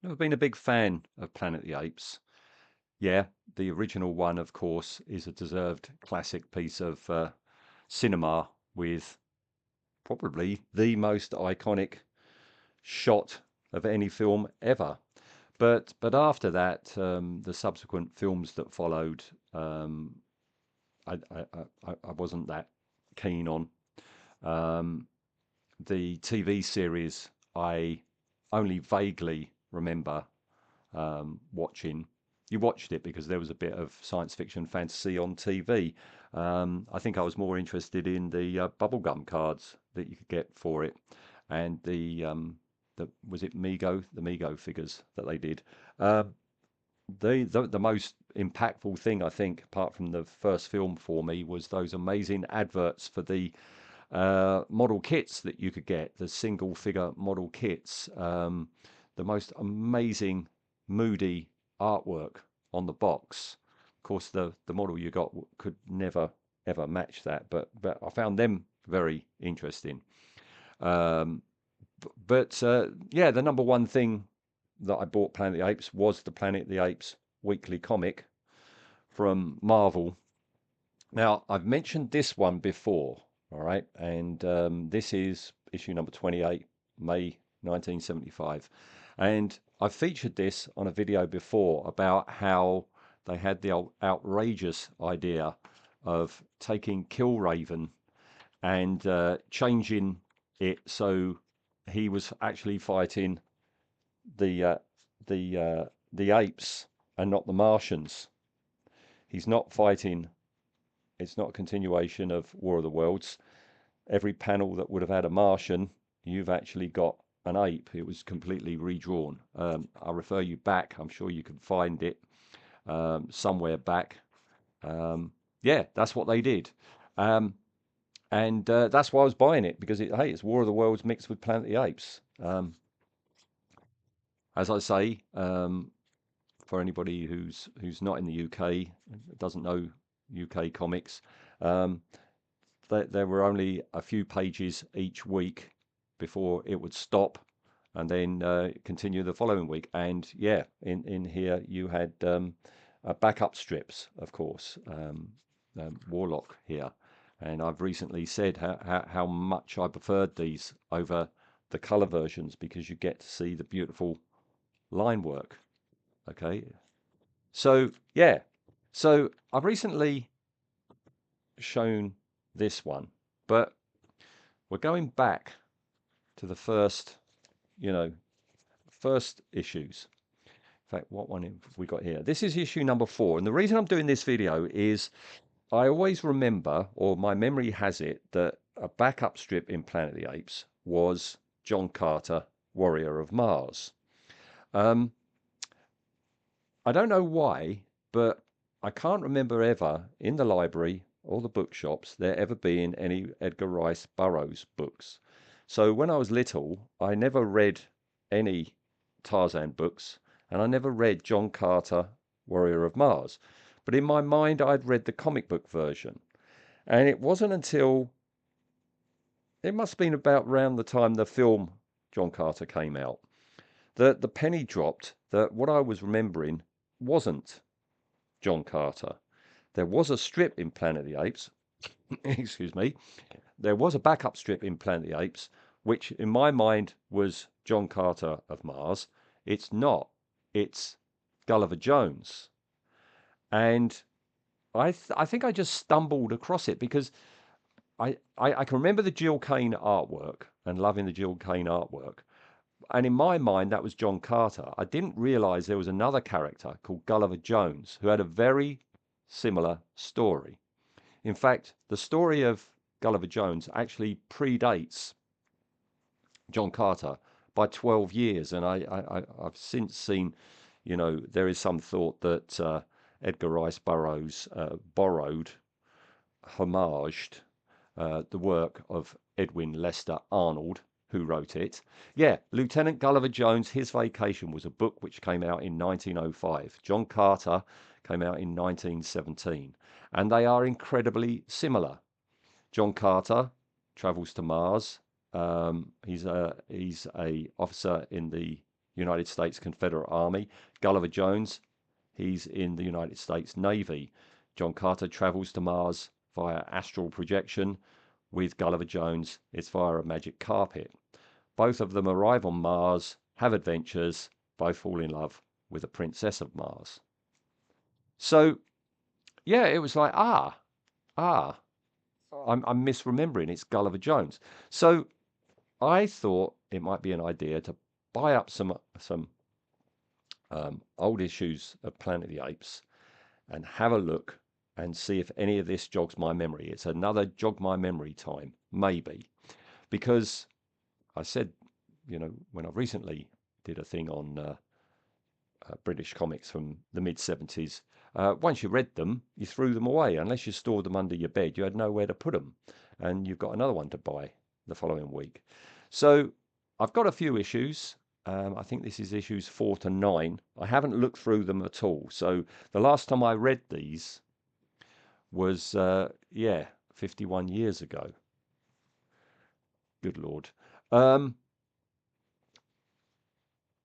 Never been a big fan of Planet of the Apes. Yeah, the original one, of course, is a deserved classic piece of cinema with probably the most iconic shot of any film ever. But after that, the subsequent films that followed, um, I wasn't that keen on. Um, the TV series I only vaguely remember watching. You watched it because there was a bit of science fiction fantasy on TV. I think I was more interested in the bubblegum cards that you could get for it, and the was it Mego, the Mego figures that they did. Um, the most impactful thing I think, apart from the first film for me, was those amazing adverts for the model kits that you could get, the single figure model kits. The most amazing, moody artwork on the box. Of course, the model you got could never ever match that, but I found them very interesting. Um, but yeah, the number one thing that I bought Planet of the Apes was the Planet of the Apes weekly comic from Marvel. Now, I've mentioned this one before, all right, and this is issue number 28, May 1975. And I've featured this on a video before about how they had the outrageous idea of taking Killraven and changing it so he was actually fighting the uh, the apes and not the Martians. He's not fighting. It's not a continuation of War of the Worlds. Every panel that would have had a Martian, you've actually got an ape. It was completely redrawn. I'll refer you back. I'm sure you can find it somewhere back. Um, yeah, that's what they did. Um, and that's why I was buying it because hey, it's War of the Worlds mixed with Planet of the Apes. As I say, for anybody who's not in the UK, doesn't know UK comics, um, there were only a few pages each week before it would stop and then continue the following week. And yeah, in here you had backup strips, of course, Warlock here. And I've recently said how much I preferred these over the color versions because you get to see the beautiful line work. Okay, so yeah, so I've recently shown this one, but we're going back to the first, you know, first issues. In fact, what one have we got here? This is issue number 4. And the reason I'm doing this video is I always remember, or my memory has it, that a backup strip in Planet of the Apes was John Carter, Warrior of Mars. Um, I don't know why, but I can't remember ever in the library or the bookshops there ever being any Edgar Rice Burroughs books. So when I was little, I never read any Tarzan books and I never read John Carter, Warrior of Mars. But in my mind, I'd read the comic book version. And it wasn't until it must have been about around the time the film John Carter came out that the penny dropped that what I was remembering wasn't John Carter. There was a strip in Planet of the Apes, excuse me, there was a backup strip in Planet of the Apes, which in my mind was John Carter of Mars. It's not. It's Gulliver Jones. And I think I just stumbled across it because I can remember the Jill Kane artwork and loving the Jill Kane artwork. And in my mind, that was John Carter. I didn't realize there was another character called Gulliver Jones who had a very similar story. In fact, the story of Gulliver Jones actually predates John Carter by 12 years. And I've since seen, there is some thought that Edgar Rice Burroughs borrowed, homaged the work of Edwin Lester Arnold, who wrote it. Yeah, Lieutenant Gulliver Jones, His Vacation was a book which came out in 1905. John Carter came out in 1917. And they are incredibly similar. John Carter travels to Mars. He's a officer in the United States Confederate Army. Gulliver Jones, he's in the United States Navy. John Carter travels to Mars via astral projection. With Gulliver Jones, it's via a magic carpet. Both of them arrive on Mars, have adventures, both fall in love with the Princess of Mars. So, yeah, it was like, I'm misremembering. It's Gulliver Jones. So I thought it might be an idea to buy up some old issues of Planet of the Apes and have a look and see if any of this jogs my memory. It's another jog my memory time, maybe, because I said, when I recently did a thing on British comics from the mid-70s, once you read them, you threw them away. Unless you stored them under your bed, you had nowhere to put them. And you've got another one to buy the following week. So I've got a few issues. I think this is issues 4 to 9. I haven't looked through them at all. So the last time I read these was, 51 years ago. Good Lord. I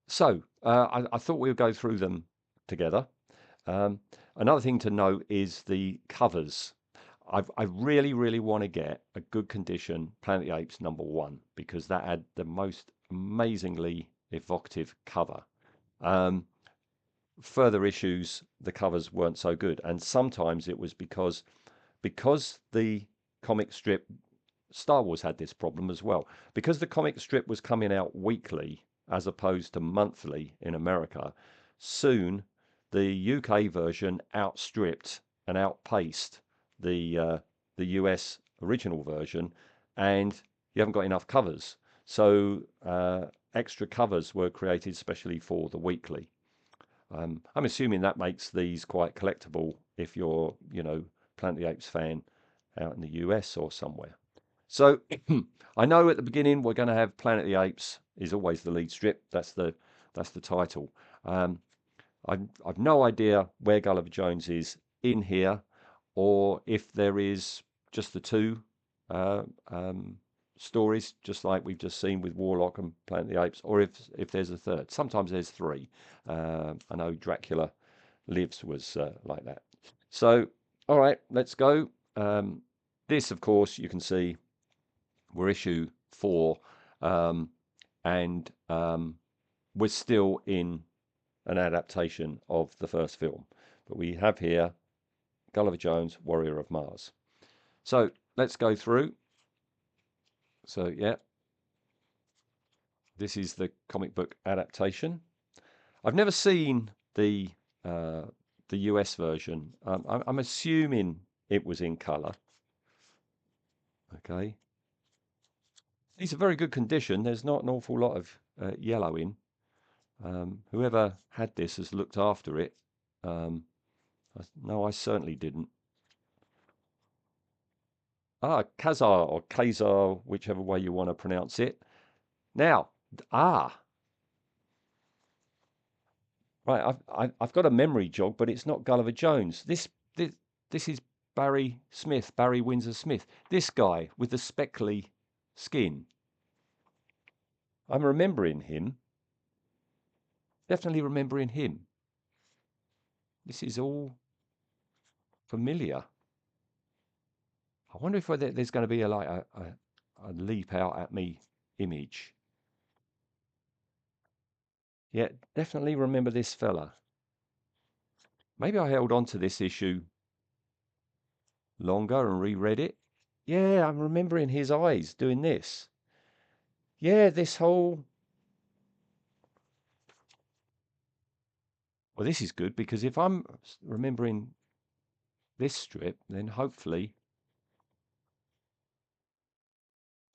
thought we would go through them together. Another thing to note is the covers. I really, really want to get a good condition Planet of the Apes #1 because that had the most amazingly evocative cover. Further issues, the covers weren't so good, and sometimes it was because the comic strip, Star Wars had this problem as well. Because the comic strip was coming out weekly as opposed to monthly in America, soon the UK version outstripped and outpaced the US original version, and you haven't got enough covers. So extra covers were created specially for the weekly. I'm assuming that makes these quite collectible if you're, Planet of the Apes fan out in the US or somewhere. So I know at the beginning we're going to have Planet of the Apes is always the lead strip. That's the title. I've no idea where Gulliver Jones is in here, or if there is just the two uh, um, stories, just like we've just seen with Warlock and Planet of the Apes, or if there's a third. Sometimes there's three. I know Dracula Lives was like that. So, all right, let's go. This, of course, you can see we're issue 4, and we're still in an adaptation of the first film. But we have here Gulliver Jones, Warrior of Mars. So let's go through. So yeah, this is the comic book adaptation. I've never seen the US version. I'm assuming it was in colour. Okay. These are very good condition. There's not an awful lot of yellow in. Whoever had this has looked after it. No, I certainly didn't. Khazar or Khazar, whichever way you want to pronounce it. Now, right, I've got a memory jog, but it's not Gulliver Jones. This is Barry Smith, Barry Windsor Smith. This guy with the speckly skin. I'm remembering him. Definitely remembering him. This is all familiar. I wonder if there's going to be a leap out at me image. Yeah, definitely remember this fella. Maybe I held on to this issue longer and reread it. Yeah, I'm remembering his eyes doing this. Yeah, this whole. Well, this is good because if I'm remembering this strip, then hopefully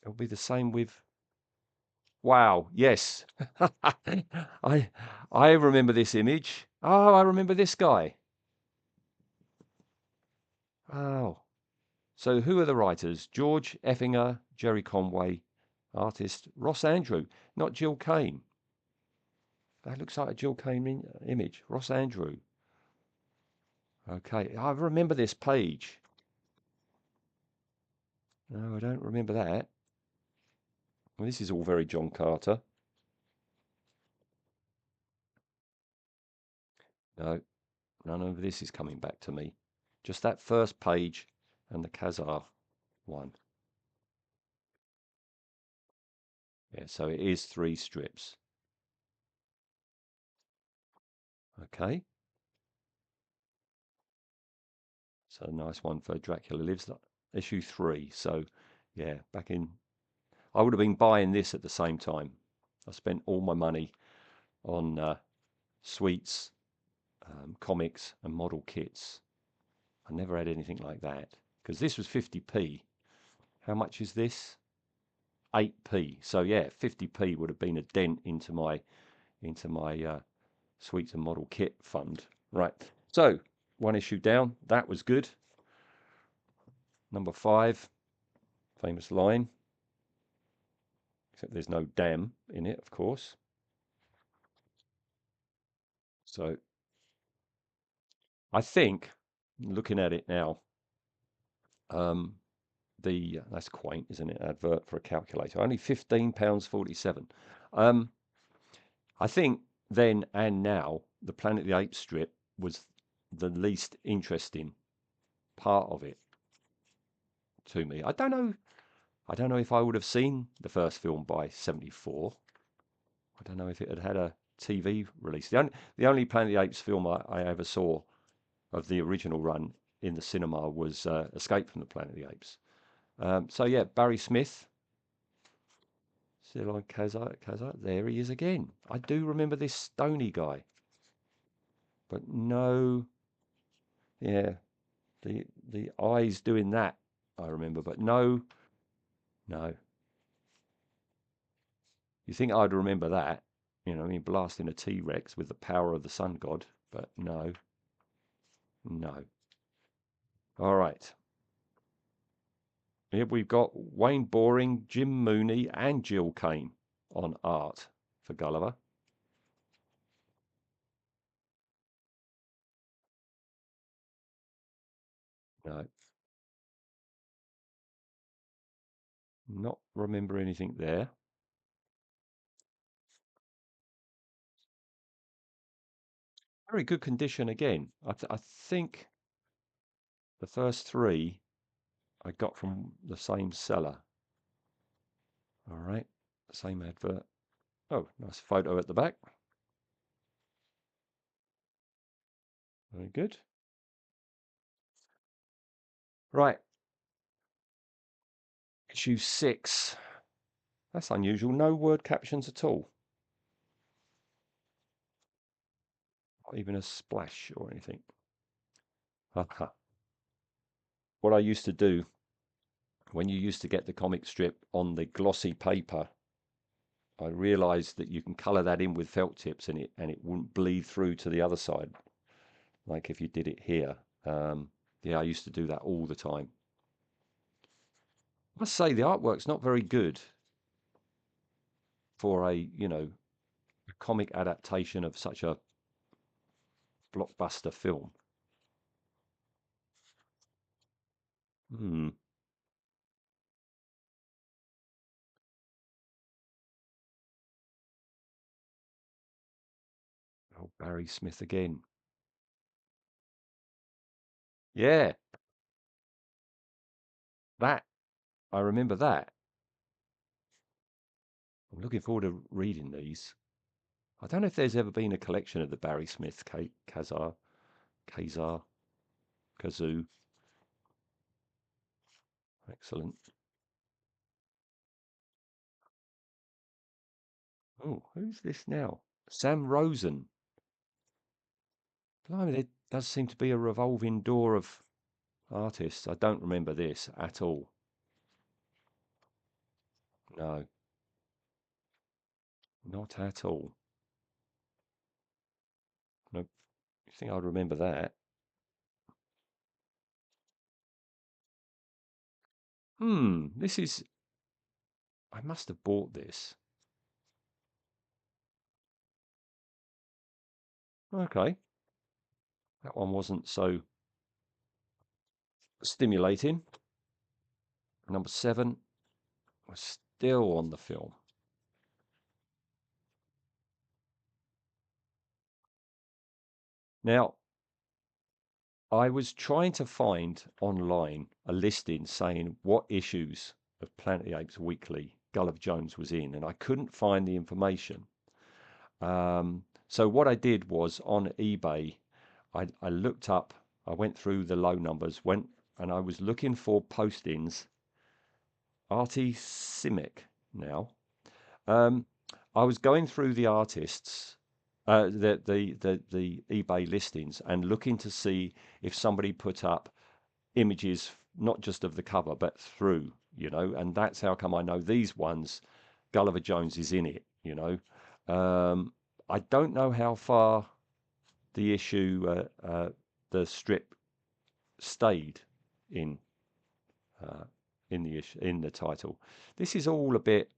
it'll be the same with. Wow, yes. I I remember this image. Oh, I remember this guy. Oh. So who are the writers? George Effinger, Jerry Conway, artist Ross Andrew, not Jill Kane. That looks like a Jill Kane image. Ross Andrew. Okay, I remember this page. No, I don't remember that. Well, this is all very John Carter. No, none of this is coming back to me. Just that first page and the Khazar one. Yeah, so it is 3 strips. Okay. So a nice one for Dracula Lives, issue 3. So yeah, back in, I would have been buying this at the same time. I spent all my money on sweets, comics, and model kits. I never had anything like that because this was 50p. How much is this? 8p. So yeah, 50p would have been a dent into my sweets and model kit fund. Right. So one issue down. That was good. Number 5, famous line. Except there's no damn in it, of course. So I think, looking at it now, um, that's quaint, isn't it? Advert for a calculator. Only £15.47. I think then and now the Planet of the Apes strip was the least interesting part of it to me. I don't know. I don't know if I would have seen the first film by '74. I don't know if it had had a TV release. The only Planet of the Apes film I ever saw of the original run in the cinema was Escape from the Planet of the Apes. So yeah, Barry Smith, still on Kazak. There he is again. I do remember this stony guy, but no, yeah, the eyes doing that I remember, but no, no. You think I'd remember that? You know, I mean, blasting a T-Rex with the power of the sun god, but no, no. All right. Here we've got Wayne Boring, Jim Mooney, and Jill Kane on art for Gulliver. No, not remember anything there. Very good condition again. I think the first 3 I got from the same seller. All right, same advert. Oh, nice photo at the back. Very good. Right, issue 6. That's unusual. No word captions at all. Not even a splash or anything. What I used to do when you used to get the comic strip on the glossy paper, I realized that you can color that in with felt tips and it wouldn't bleed through to the other side, like if you did it here. Yeah, I used to do that all the time. I must say the artwork's not very good for a comic adaptation of such a blockbuster film. Hmm. Oh, Barry Smith again. Yeah, that I remember that. I'm looking forward to reading these. I don't know if there's ever been a collection of the Barry Smith, Kazar, Kazoo. Excellent. Oh, who's this now? Sam Rosen. Blimey, there does seem to be a revolving door of artists. I don't remember this at all. No, not at all. Nope. You think I'd remember that? This is. I must have bought this. Okay, that one wasn't so stimulating. Number 7 was still on the film. Now, I was trying to find online a listing saying what issues of Planet of the Apes Weekly Gulliver Jones was in, and I couldn't find the information. So what I did was on eBay, I looked up, I went through the low numbers, went and I was looking for postings, Artie Simic now. Um, I was going through the artists, the eBay listings, and looking to see if somebody put up images, not just of the cover, but through, and that's how come I know these ones, Gulliver Jones is in it, I don't know how far the issue, the strip stayed in, uh, the issue, in the title. This is all a bit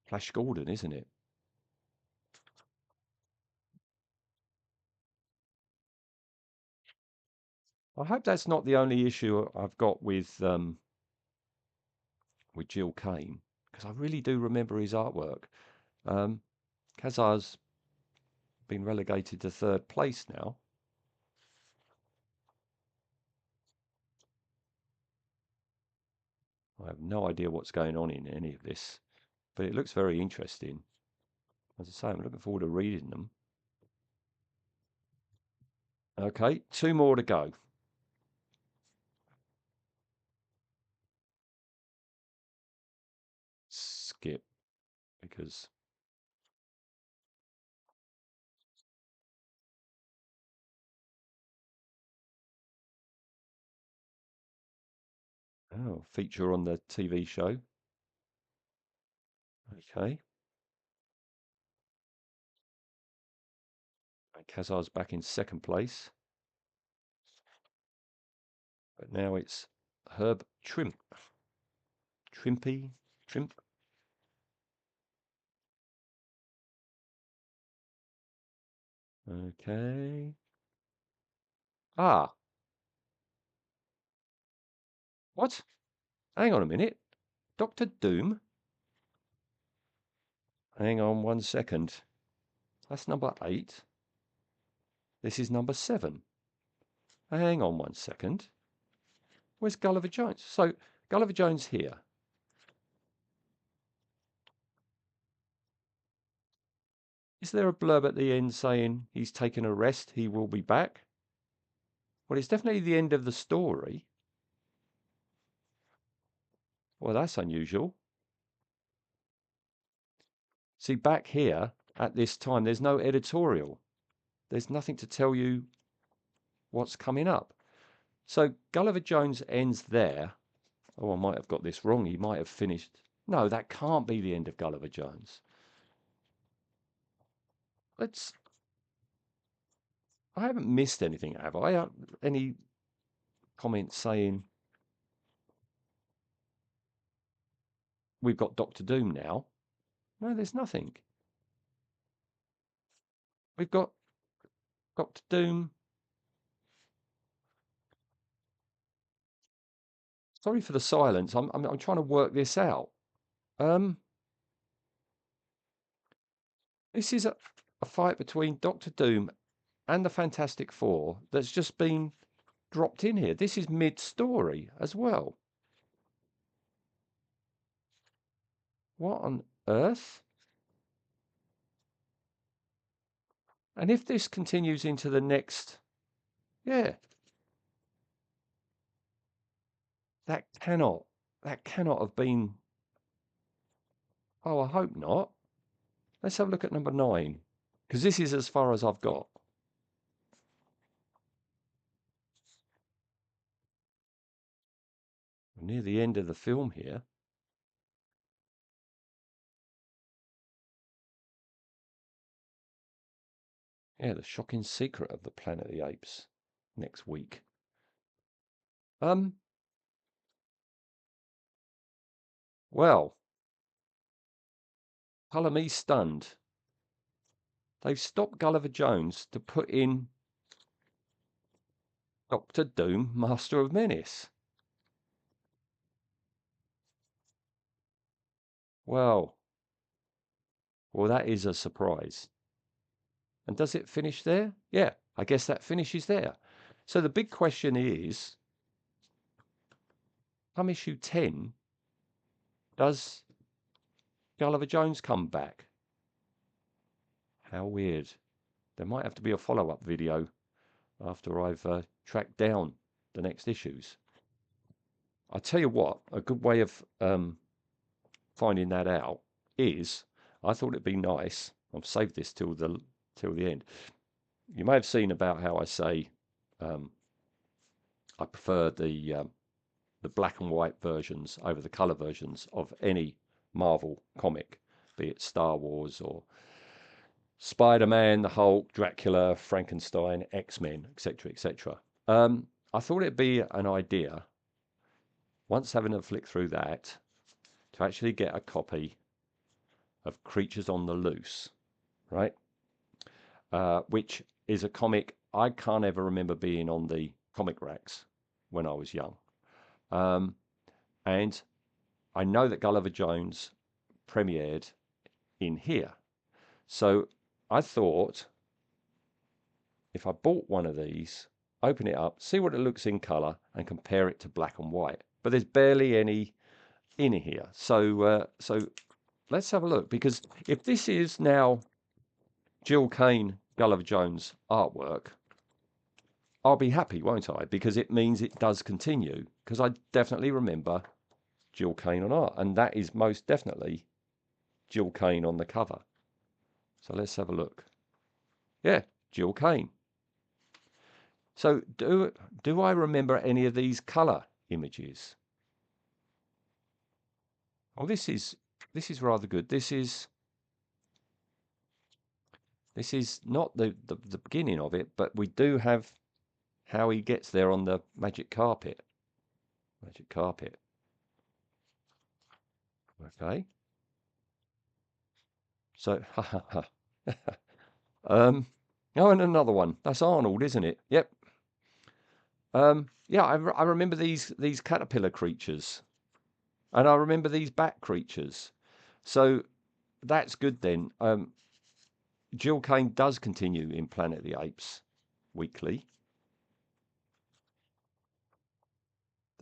Flash Gordon, isn't it? I hope that's not the only issue I've got with Jill Kane, because I really do remember his artwork. Um, Kazar's been relegated to third place now. I have no idea what's going on in any of this, but it looks very interesting. As I say, I'm looking forward to reading them. Okay, two more to go. Skip, because feature on the TV show. Okay, and Kazar's back in second place, but now it's Herb Trimpy, Trimp. Okay. Ah, what? Hang on a minute. Doctor Doom? Hang on 1 second. That's number 8. This is number 7. Hang on 1 second. Where's Gulliver Jones? So, Gulliver Jones here. Is there a blurb at the end saying he's taken a rest, he will be back? Well, it's definitely the end of the story. Well, that's unusual. See, back here at this time, there's no editorial. There's nothing to tell you what's coming up. So Gulliver Jones ends there. Oh, I might have got this wrong. He might have finished. No, that can't be the end of Gulliver Jones. Let's. I haven't missed anything, have I? Any comments saying we've got Doctor Doom now? No, there's nothing. We've got Doctor Doom. Sorry for the silence. I'm trying to work this out. Um, this is a fight between Doctor Doom and the Fantastic Four that's just been dropped in here. This is mid-story as well. What on earth? And if this continues into the next, yeah, that cannot, that cannot have been. Oh, I hope not. Let's have a look at number 9, because this is as far as I've got. We're near the end of the film here. Yeah, the shocking secret of the Planet of the Apes next week. Um, well, colour me stunned. They've stopped Gulliver Jones to put in Doctor Doom, Master of Menace. Well, well, that is a surprise. And does it finish there? Yeah, I guess that finishes there. So the big question is, come issue 10, does Gulliver Jones come back? How weird. There might have to be a follow-up video after I've tracked down the next issues. I tell you what, a good way of finding that out is, I thought it'd be nice. I've saved this till the end. You may have seen about how I say I prefer the black and white versions over the color versions of any Marvel comic, be it Star Wars or Spider-Man, the Hulk, Dracula, Frankenstein, X-Men, etc., etc. I thought it'd be an idea, once having a flick through that, to actually get a copy of Creatures on the Loose, right? Which is a comic I can't ever remember being on the comic racks when I was young. And I know that Gulliver Jones premiered in here. So I thought if I bought one of these, open it up, see what it looks in colour, and compare it to black and white. But there's barely any in here. So let's have a look, because if this is now Jill Kane Gulliver Jones artwork, I'll be happy, won't I? Because it means it does continue. Because I definitely remember Jill Kane on art, and that is most definitely Jill Kane on the cover. So let's have a look. Yeah, Jill Kane. So do I remember any of these colour images? Oh, this is rather good. This is not the beginning of it, but we do have how he gets there on the magic carpet. Magic carpet. Okay. So, oh, and another one. That's Arnold, isn't it? Yep. Yeah, I remember these caterpillar creatures, and I remember these bat creatures. So that's good then. Jill Kane does continue in Planet of the Apes weekly.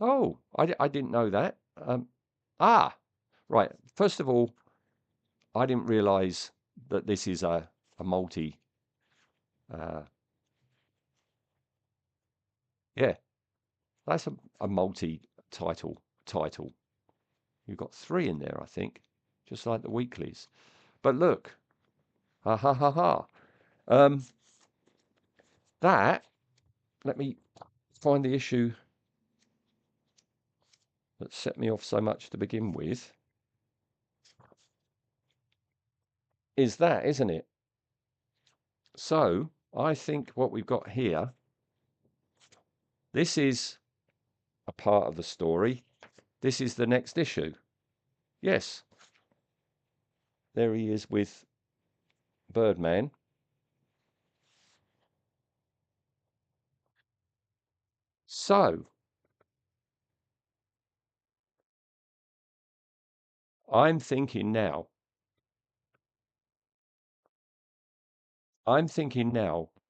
Oh, I didn't know that. Right. First of all, I didn't realise that this is a multi. Yeah, that's a multi-title title. You've got 3 in there, I think, just like the weeklies. But look, ha ha ha ha. That, let me find the issue that set me off so much to begin with. Is that, isn't it? So I think what we've got here, this is a part of the story. This is the next issue. Yes. There he is with Birdman. So I'm thinking now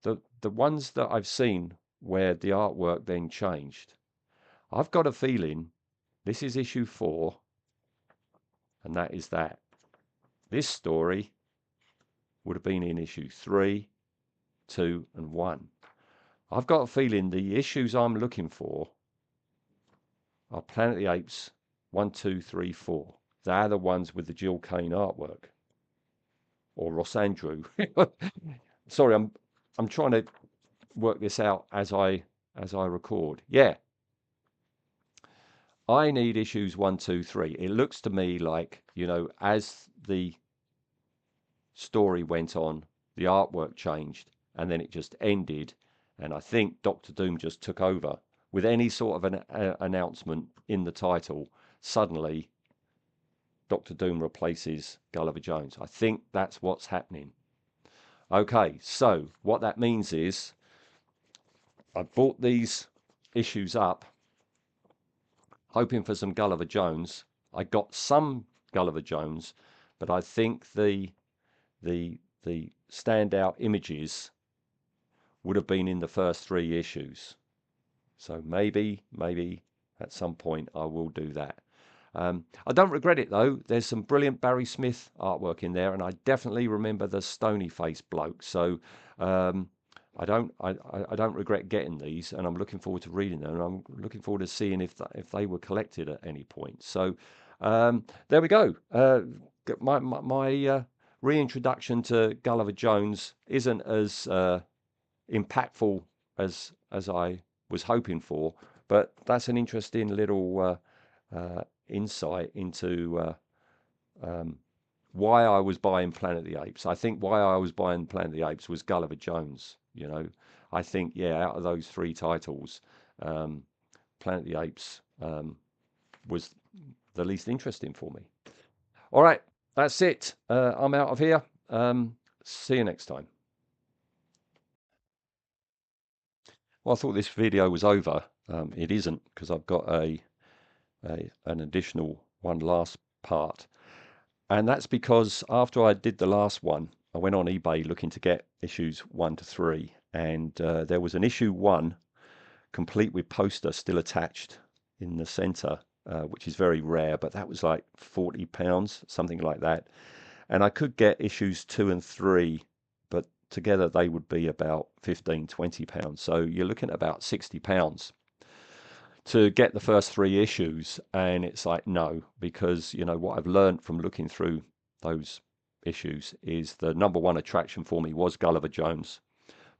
that the ones that I've seen where the artwork then changed, I've got a feeling this is issue 4, and that is that. This story would have been in issue 3, 2, and 1. I've got a feeling the issues I'm looking for are Planet of the Apes 1, 2, 3, 4. They're the ones with the Jill Kane artwork. Or Ross Andrew. Sorry, I'm trying to work this out as I record. Yeah. I need issues 1, 2, 3. It looks to me like, as the story went on, the artwork changed, and then it just ended. And I think Doctor Doom just took over. With any sort of an announcement in the title, suddenly Doctor Doom replaces Gulliver Jones. I think that's what's happening. Okay, so what that means is I bought these issues up hoping for some Gulliver Jones. I got some Gulliver Jones, but I think the the standout images would have been in the first 3 issues. So maybe at some point I will do that. I don't regret it though. There's some brilliant Barry Smith artwork in there, and I definitely remember the stony faced bloke. So I don't regret getting these, and I'm looking forward to reading them. And I'm looking forward to seeing if they were collected at any point. So there we go. My reintroduction to Gulliver Jones isn't as impactful as I was hoping for, but that's an interesting little insight into why I was buying Planet of the Apes. I think why I was buying Planet of the Apes was Gulliver Jones. You know, I think out of those 3 titles, Planet of the Apes was the least interesting for me. All right, that's it. I'm out of here. See you next time. Well, I thought this video was over. It isn't, because I've got an additional one last part. And that's because after I did the last one, I went on eBay looking to get issues 1 to 3. And there was an issue 1 complete with poster still attached in the center, which is very rare, but that was like £40, something like that. And I could get issues 2 and 3, but together they would be about £15-20. So you're looking at about £60 to get the first 3 issues. And it's like, no, because what I've learned from looking through those issues is the number one attraction for me was Gulliver Jones,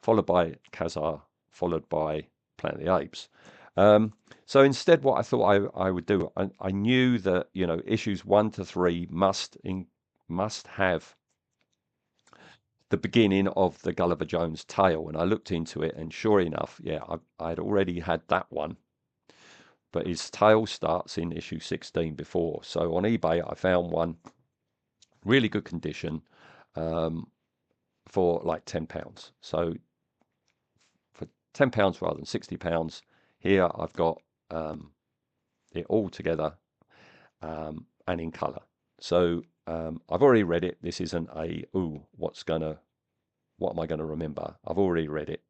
followed by Kazar, followed by Planet of the Apes. So instead, what I thought I would do, I knew that issues 1 to 3 must have the beginning of the Gulliver Jones tale, and I looked into it, and sure enough, I'd already had that one, but his tale starts in issue 16 before. So on eBay, I found one, really good condition, for like £10. So for £10 rather than £60, here I've got it all together and in colour. So I've already read it. This isn't a what am I gonna remember? I've already read it.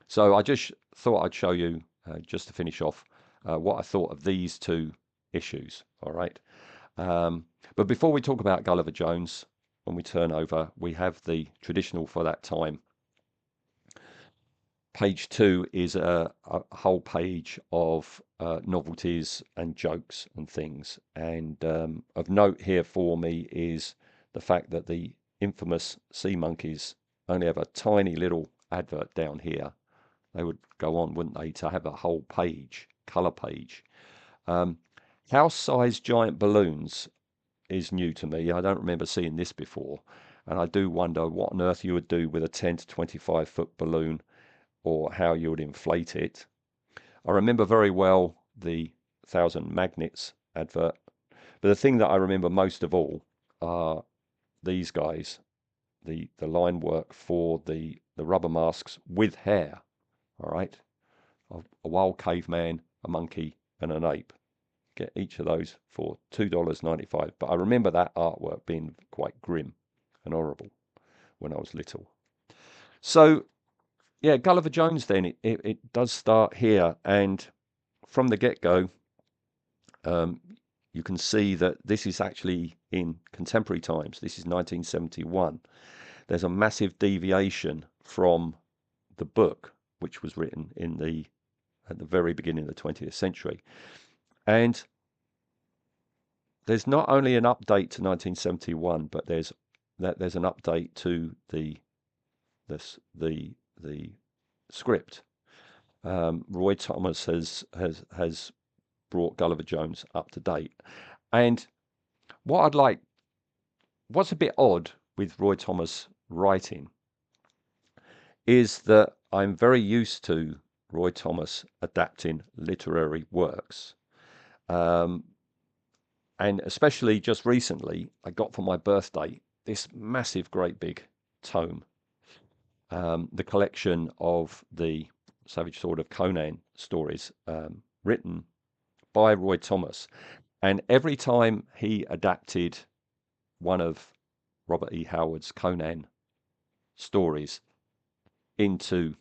So I just thought I'd show you, just to finish off, what I thought of these 2 issues. All right. But before we talk about Gulliver Jones, when we turn over, we have the traditional for that time. Page 2 is a whole page of novelties and jokes and things. And of note here for me is the fact that the infamous sea monkeys only have a tiny little advert down here. They would go on, wouldn't they, to have a whole page, colour page. House-sized giant balloons is new to me. I don't remember seeing this before. And I do wonder what on earth you would do with a 10 to 25 foot balloon, or how you would inflate it. I remember very well the 1,000 Magnets advert, but the thing that I remember most of all are these guys, the line work for the rubber masks with hair. All right, a wild caveman, a monkey, and an ape. Get each of those for $2.95. But I remember that artwork being quite grim and horrible when I was little. So yeah, Gulliver Jones then, it does start here, and from the get-go, you can see that this is actually in contemporary times. This is 1971. There's a massive deviation from the book, which was written at the very beginning of the 20th century. And there's not only an update to 1971, but there's an update to the script. Roy Thomas has brought Gulliver Jones up to date. And what's a bit odd with Roy Thomas writing is that I'm very used to Roy Thomas adapting literary works. And especially just recently, I got for my birthday this massive, great big tome, the collection of the Savage Sword of Conan stories, written by Roy Thomas. And every time he adapted one of Robert E. Howard's Conan stories into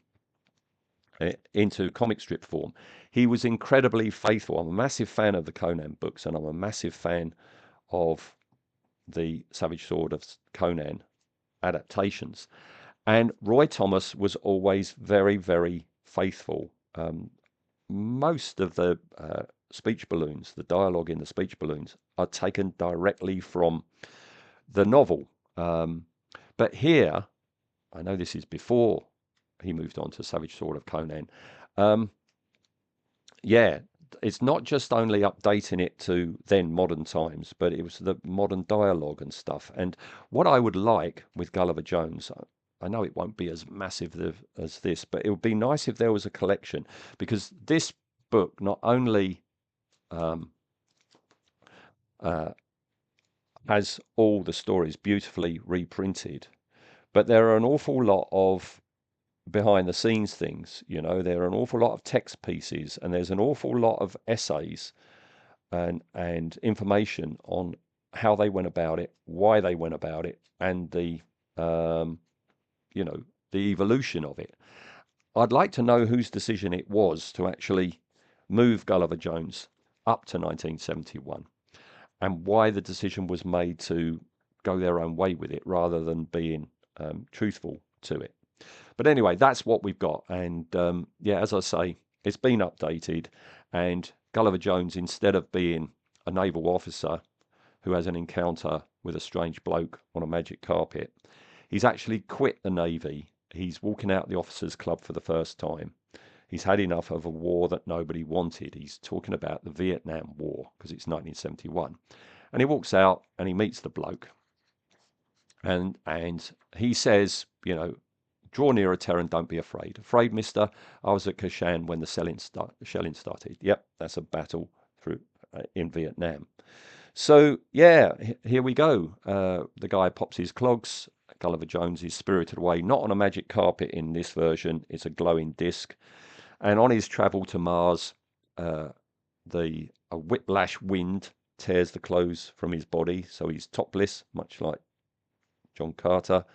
comic strip form. He was incredibly faithful. I'm a massive fan of the Conan books, and I'm a massive fan of the Savage Sword of Conan adaptations. And Roy Thomas was always very, very faithful. Most of the speech balloons, the dialogue in the speech balloons, are taken directly from the novel. But here, I know this is before he moved on to Savage Sword of Conan. Um, yeah, it's not just only updating it to then modern times, but it was the modern dialogue and stuff. And what I would like with Gulliver Jones, I know it won't be as massive as this, but it would be nice if there was a collection, because this book not only um, uh, has all the stories beautifully reprinted, but there are an awful lot of behind the scenes things. There are an awful lot of text pieces, and there's an awful lot of essays and information on how they went about it, why they went about it, and um, you know the evolution of it. I'd like to know whose decision it was to actually move Gulliver Jones up to 1971, and why the decision was made to go their own way with it rather than being truthful to it. But anyway, that's what we've got. And yeah, as I say, it's been updated. And Gulliver Jones, instead of being a naval officer who has an encounter with a strange bloke on a magic carpet, he's actually quit the Navy. He's walking out the officers' club for the first time. He's had enough of a war that nobody wanted. He's talking about the Vietnam War because it's 1971. And he walks out and he meets the bloke. And he says, draw nearer, Terran, don't be afraid. Afraid, mister? I was at Kashan when the shelling started. Yep, that's a battle in Vietnam. So, yeah, here we go. The guy pops his clogs. Gulliver Jones is spirited away, not on a magic carpet in this version. It's a glowing disc. And on his travel to Mars, a whiplash wind tears the clothes from his body, so he's topless, much like John Carter,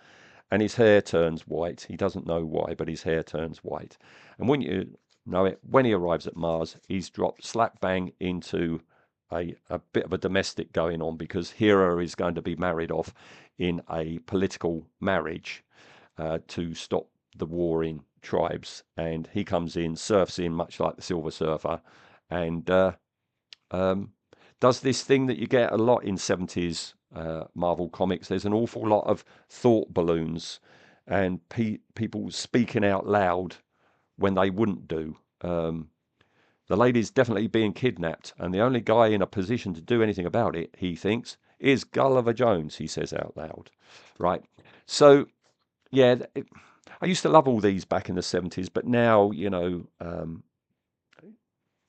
and his hair turns white. He doesn't know why, but his hair turns white. And when you know it, when he arrives at Mars, he's dropped slap bang into a bit of a domestic going on, because Hera is going to be married off in a political marriage to stop the warring tribes. And he comes in, surfs in, much like the Silver Surfer, and um, does this thing that you get a lot in 70s Marvel comics. There's an awful lot of thought balloons and people speaking out loud when they wouldn't do. The lady's definitely being kidnapped, and the only guy in a position to do anything about it, he thinks, is Gulliver Jones, he says out loud. Right? So, yeah, I used to love all these back in the 70s, but now,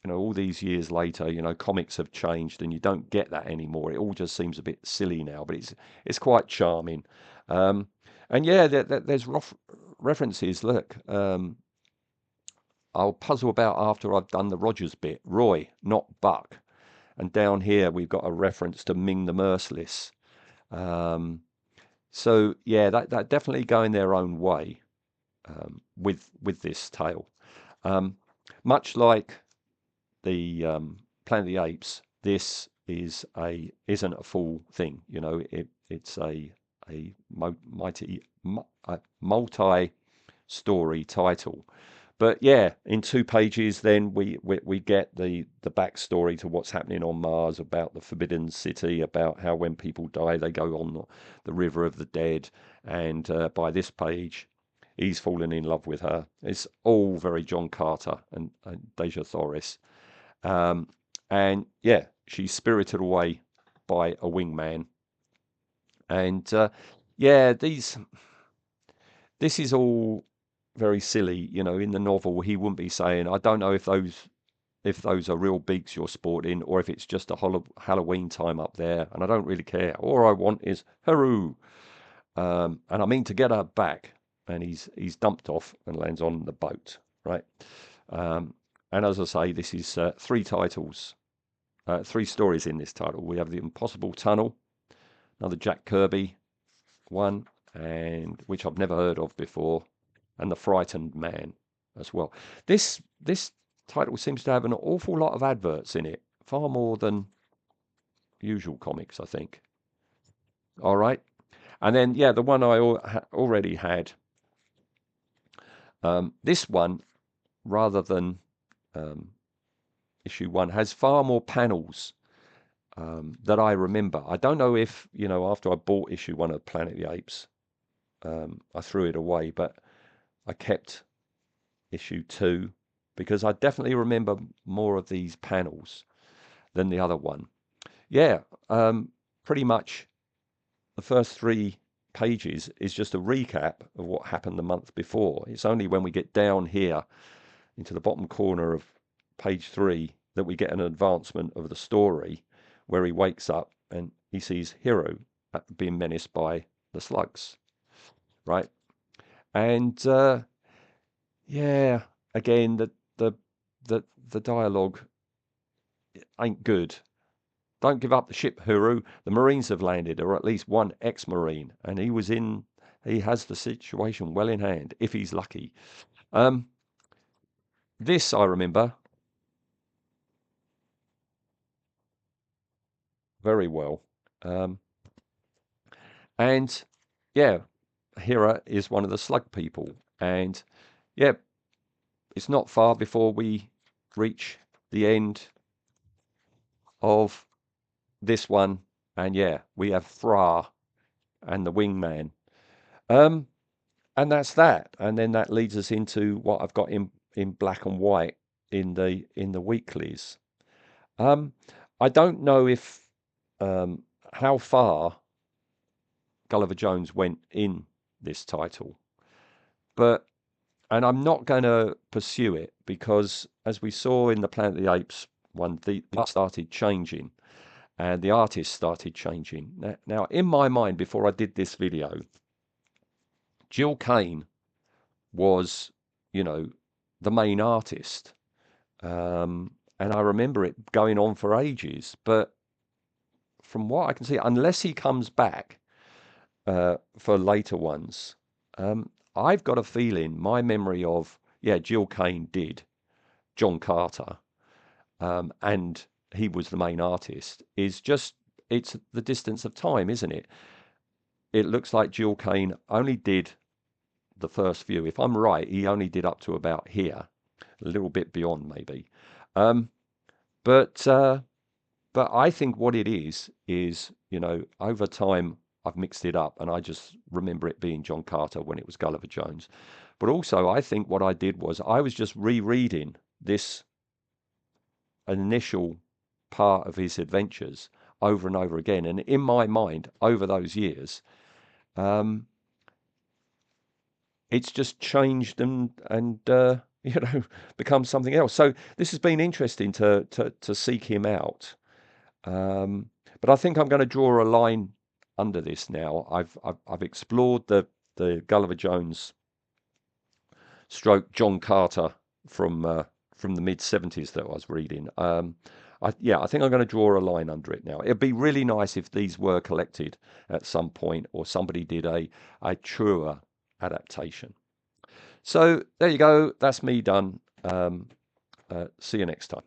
all these years later, comics have changed and you don't get that anymore. It all just seems a bit silly now, but it's quite charming. Um, and yeah, there's references. Look, I'll puzzle about after I've done the Rogers bit. Roy, not Buck. And down here we've got a reference to Ming the Merciless. So yeah, that definitely going their own way with this tale. Much like the Planet of the Apes, this isn't a full thing. It's a multi story title. But yeah, in 2 pages, then we get the backstory to what's happening on Mars, about the Forbidden City, about how when people die they go on the River of the Dead, and by this page, he's fallen in love with her. It's all very John Carter and Deja Thoris. Um, and yeah, she's spirited away by a wingman. And yeah, this is all very silly. In the novel, he wouldn't be saying, "I don't know if those are real beaks you're sporting, or if it's just a Halloween time up there, and I don't really care. All I want is Haru, and I mean to get her back." And he's dumped off and lands on the boat, right? Um, and as I say, this is 3 stories in this title. We have The Impossible Tunnel, another Jack Kirby one, and which I've never heard of before, and The Frightened Man as well. This title seems to have an awful lot of adverts in it, far more than usual comics, I think. All right, and then yeah, the one I already had. This one, rather than um, issue one, has far more panels that I remember. I don't know if, after I bought issue one of Planet of the Apes, I threw it away, but I kept issue two because I definitely remember more of these panels than the other one. Yeah, pretty much the first 3 pages is just a recap of what happened the month before. It's only when we get down here into the bottom corner of page 3 that we get an advancement of the story where he wakes up and he sees Hiro being menaced by the slugs, right? And yeah, again, the dialogue ain't good. Don't give up the ship, Hiro. The Marines have landed, or at least one ex-Marine, and he has the situation well in hand, if he's lucky. This I remember very well. Um, and yeah, Hera is one of the slug people. And yeah, it's not far before we reach the end of this one. And yeah, we have Fra and the Wingman. Um, and that's that. And then that leads us into what I've got in black and white in the weeklies. Um, I don't know if how far Gulliver Jones went in this title, but and I'm not going to pursue it because, as we saw in the Planet of the Apes one, the art started changing and the artists started changing. Now, in my mind, before I did this video, Jill Kane was, you know, the main artist. And I remember it going on for ages. But from what I can see, unless he comes back for later ones, I've got a feeling my memory of, yeah, Jill Kane did John Carter, and he was the main artist, is just, it's the distance of time, isn't it? It looks like Jill Kane only did the first few. If I'm right, he only did up to about here, a little bit beyond maybe. Um, but I think what it is, over time I've mixed it up and I just remember it being John Carter when it was Gulliver Jones. But also I think what I did was I was just rereading this initial part of his adventures over and over again. And in my mind, over those years, um, it's just changed and become something else. So this has been interesting to seek him out. But I think I'm going to draw a line under this now. I've explored the Gulliver Jones stroke John Carter from the mid 70s that I was reading. I think I'm going to draw a line under it now. It'd be really nice if these were collected at some point or somebody did a truer adaptation. So there you go. That's me done. See you next time.